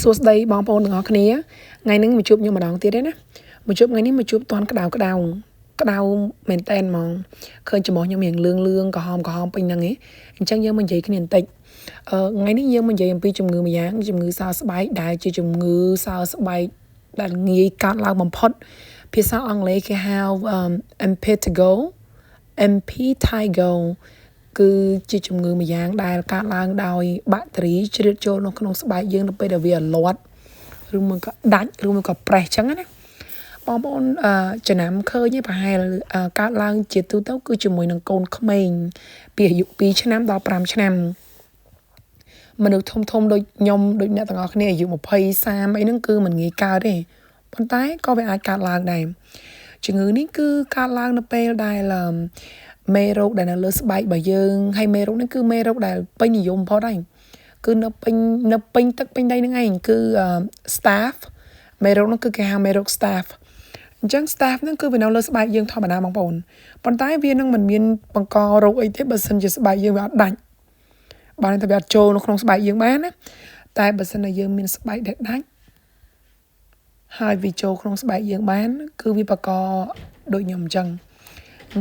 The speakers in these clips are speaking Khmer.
សួស្តីបងប្អូនទាំងអស់គ្នាថ្ងៃនេះមកជួបខ្ញុំម្ដងទៀតទេណាមកជួបថ្ងៃនេះមកជួបតាន់ក្តៅមែនតែនហ្មងឃើញចំហខ្ញុំរៀងលឿងក្រហមពេញហ្នឹងឯងអញ្ចឹងយើងមកនិយាយគ្នាបន្តិចថ្ងៃនេះយើងមកនិយាយអំពីជំងឺម្យ៉ាងជំងឺសើស្បែកដែលជាជំងឺសើស្បែកដែលងាយកើតឡើងបំផុតភាសាអង់គ្លេសគេហៅ impetigo គឺជាជំងឺម្យ៉ាងដែលកើតឡើងដោយបាក់តេរីជ្រៀតចូលនៅក្នុងស្បែកយើងនៅពេលដែលវាលាត់ឬមួយក៏ដាច់ឬមួយក៏ប្រេះចឹងណាបងប្អូនចំណាំឃើញប្រហែលកើតឡើងជាទូទៅគឺជាមួយនឹងកូនក្មេងពីអាយុ2ឆ្នាំដល់5ឆ្នាំមនុស្សធំដូចខ្ញុំដូចអ្នកទាំងអស់គ្នាអាយុ20 30អីហ្នឹងគឺមិនងាយកើតទេប៉ុន្តែក៏វាអាចកើតឡើងដែរជំងឺនេះគឺកើតឡើងនៅពេលដែលមេរោគដែលនៅលើស្បែករបស់យើងហើយមេរោគនេះគឺមេរោគដែលពេញនិយមបំផុតហើយគឺនៅពេញទឹកពេញដីហ្នឹងឯងគឺ staph មេរោគនោះគឺគេហៅមេរោគ staph អញ្ចឹង staph ហ្នឹងគឺវានៅលើស្បែកយើងធម្មតាបងប្អូនប៉ុន្តែវានឹងមិនមានបង្ករោគអីទេបើសិនជាស្បែកយើងវាអត់ដាច់បានតែវាអត់ចូលនៅក្នុងស្បែកយើងបានណាតែបើសិនជាយើងមានស្បែកដែលដាច់ហើយវាចូលក្នុងស្បែកយើងបានគឺវាបង្កដូចខ្ញុំអញ្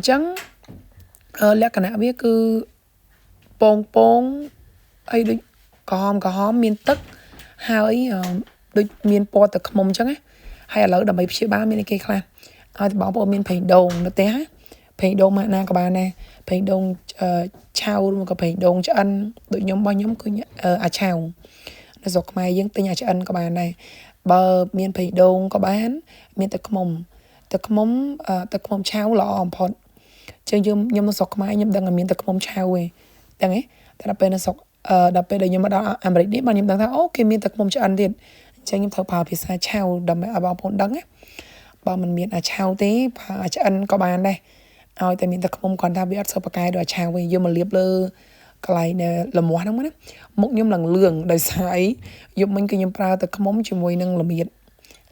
ចឹងលក្ខណៈវាគឺពងអីដូចក្រហមមានទឹកហើយដូចមានពណ៌ទឹកខ្មុំអញ្ចឹងណាហើយឥឡូវដើម្បីព្យាបាលមានអីគេខ្លះឲ្យបងប្អូនមានប្រេងដូងនៅផ្ទះប្រេងដូងម៉ាកណាក៏បានដែរប្រេងដូងឆៅឬក៏ប្រេងដូងឆ្អិនដូចរបស់ខ្ញុំគឺអាឆៅនៅស្រុកខ្មែរយើងទិញអាឆ្អិនក៏បានដែរបើមានប្រេងដូងក៏បានមានទឹកខ្មុំឆៅល្អបំផុតចឹងខ្ញុំនៅស្រុកខ្មែរខ្ញុំដឹងថាមានទឹកខ្មុំឆៅឯងដឹងទេតែដល់ពេលនៅស្រុកដល់ពេលដែលខ្ញុំមកដល់អាមេរិកនេះបានខ្ញុំដឹងថាអូគេមានទឹកខ្មុំឆ្អិនទៀតអញ្ចឹងខ្ញុំត្រូវប្រើភាសាឆៅដើម្បីឲ្យបងប្អូនដឹងណាបើមិនមានអាឆៅទេប្រើអាឆ្អិនក៏បានដែរឲ្យតែមានទឹកខ្មុំគ្រាន់តែវាអត់សូវប្រកែដោយអាឆៅទេយកមកលាបលើកន្លែងលមាស់ហ្នឹងណាមុខខ្ញុំឡើងលឿងដោយសារអីយប់មិញគឺខ្ញុំប្រើទឹកខ្មុំជាមួយនឹងល្មៀត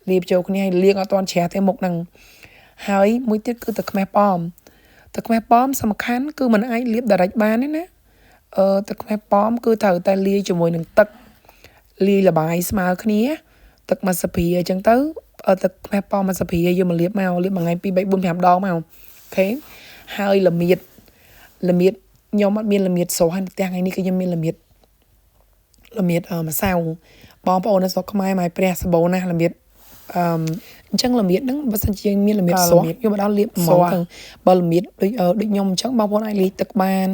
លាបចូលគ្នាឲ្យលាងអត់ទាន់ជ្រះទេមុខហ្នឹងហើយមួយទៀតគឺទឹកខ្មេះប៉ោមសំខាន់គឺมันអាចលាប direct បានទេណាទឹកខ្មេះប៉ោមគឺត្រូវតែលាយជាមួយនឹងទឹកលាយលបាយស្មើគ្នាទឹកមួយស្លាបព្រាអញ្ចឹងទៅទឹកខ្មេះប៉ោមមួយស្លាបព្រាយកមកលាបមួយថ្ងៃ2 3 4 5ដងមកអូខេហើយល្មៀតខ្ញុំអត់មានល្មៀតស្រស់ហើយផ្ទះថ្ងៃនេះគឺខ្ញុំមានល្មៀតម្សៅបងប្អូននៅស្រុកខ្មែរមកព្រះសបោណាល្មៀតអញ្ចឹងល្មៀតហ្នឹងបើសិនជាមានល្មៀតស្រស់យកមកដល់លាបហ្មងទៅបើល្មៀតដូចខ្ញុំអញ្ចឹងបងប្អូនអាចលាយទឹកបាន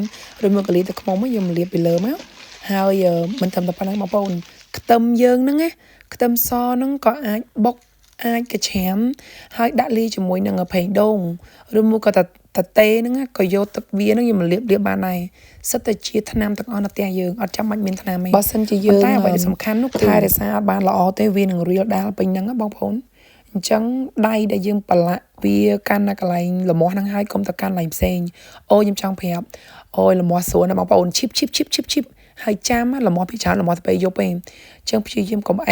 ឬមកក៏លាយទឹកខ្មុំយកមកលាបពីលើមកហើយមិនត្រឹមតែប៉ុណ្ណឹងបងប្អូនខ្ទឹមយើងហ្នឹងណាខ្ទឹមសហ្នឹងក៏អាចបុកអាចកច្រាមហើយដាក់លាយជាមួយនឹងប្រេងដូងឬមកក៏តេហ្នឹងក៏យកទឹកវាហ្នឹងយកមកលាបបានដែរសិតតែជាថ្នាំទាំងអស់នៅផ្ទះយើងអត់ចាំបាច់មានថ្នាំទេបើសិនជាយើងតែអ្វីដែលសំខាន់នោះគឺថែរក្សាអត់បានល្អទេវានឹងរាលដាលពេញហ្នឹងបងប្អូនអញ្ចឹងដៃដែលយើងប្រឡាក់វាកាន់នៅកន្លែងលមាស់ហ្នឹងហើយកុំទៅកាន់កន្លែងផ្សេងខ្ញុំចង់ប្រាប់លមាស់ស្រួលណាបងប្អូនឈីបហើយចាំលមាស់ពីច្រើនលមាស់ទៅពេលយប់ឯងអញ្ចឹងព្យាយាមកុំឲ្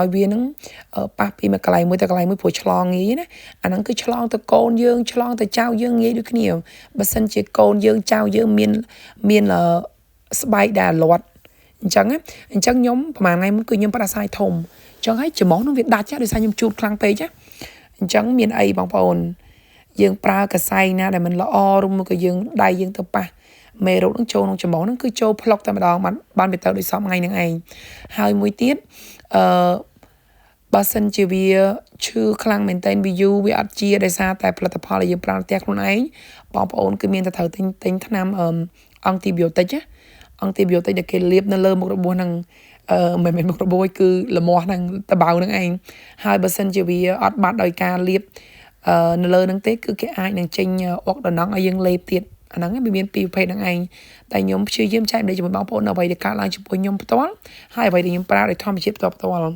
យវានឹងប៉ះពីមួយកន្លែងមួយទៅកន្លែងមួយព្រោះឆ្លងងាយណាអាហ្នឹងគឺឆ្លងទៅកូនយើងឆ្លងទៅចៅយើងងាយដូចគ្នាបើសិនជាកូនយើងចៅយើងមានស្បែកដែលលាត់អញ្ចឹងខ្ញុំប្រហែលថ្ងៃមុនគឺខ្ញុំផ្ដាសាយធំអញ្ចឹងហើយច្រមុះនឹងវាដាច់ដោយសារខ្ញុំជូតខ្លាំងពេកអញ្ចឹងមានអីបងប្អូនយើងប្រើកសែងណាដែលមិនល្អឬមកក៏យើងដៃយើងទៅប៉ះមេរោគនឹងចូលក្នុងច្រមុះនឹងគឺចូលផ្លុកតែម្ដងបានវាទៅដោយសមថ្ងៃហ្នឹងឯងហើយមួយទៀតបើសិនជាវាឈឺខ្លាំងមែនតើវាយូរវាអត់ជាដោយសារតែផលិតផលដែលយើងប្រើផ្ទះខ្លួនឯងបងប្អូនគឺមានតែត្រូវទិញថ្នាំអង់ទីប៊ីយោទិកដែលគេលាបនៅលើមុខរបួសហ្នឹងមិនមែនមុខរបួសគឺលមាស់ហ្នឹងតបៅហ្នឹងឯងហើយបើសិនជាវាអត់បាត់ដោយការលាបនៅលើហ្នឹងទេគឺគេអាចនឹងចេញអុកដំណងឲ្យយើងលេបទៀតអាហ្នឹងវាមានពីរប្រភេទហ្នឹងឯងតែខ្ញុំព្យាយាមចែករំលែកជាមួយបងប្អូននៅអ្វីដែលកើតឡើងចំពោះខ្ញុំផ្ទាល់ហើយអ្វីដែលខ្ញុំប្រើដោយធម្មជាតិផ្ទាល់